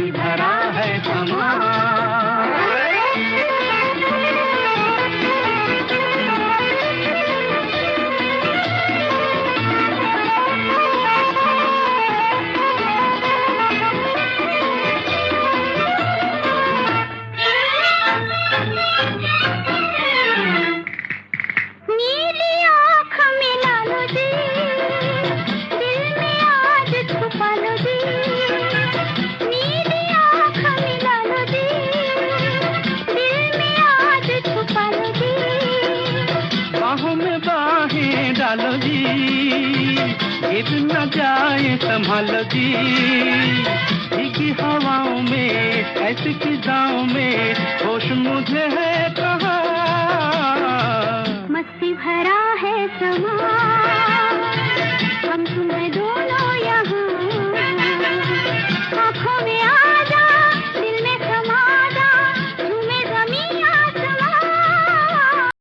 मस्ती भरा है समा। डालो जी, गिर न जाए संभालो जी, भीगी हवाओं में ऐसी फिजाओं में होश मुझे है कहाँ। मस्ती भरा है समा।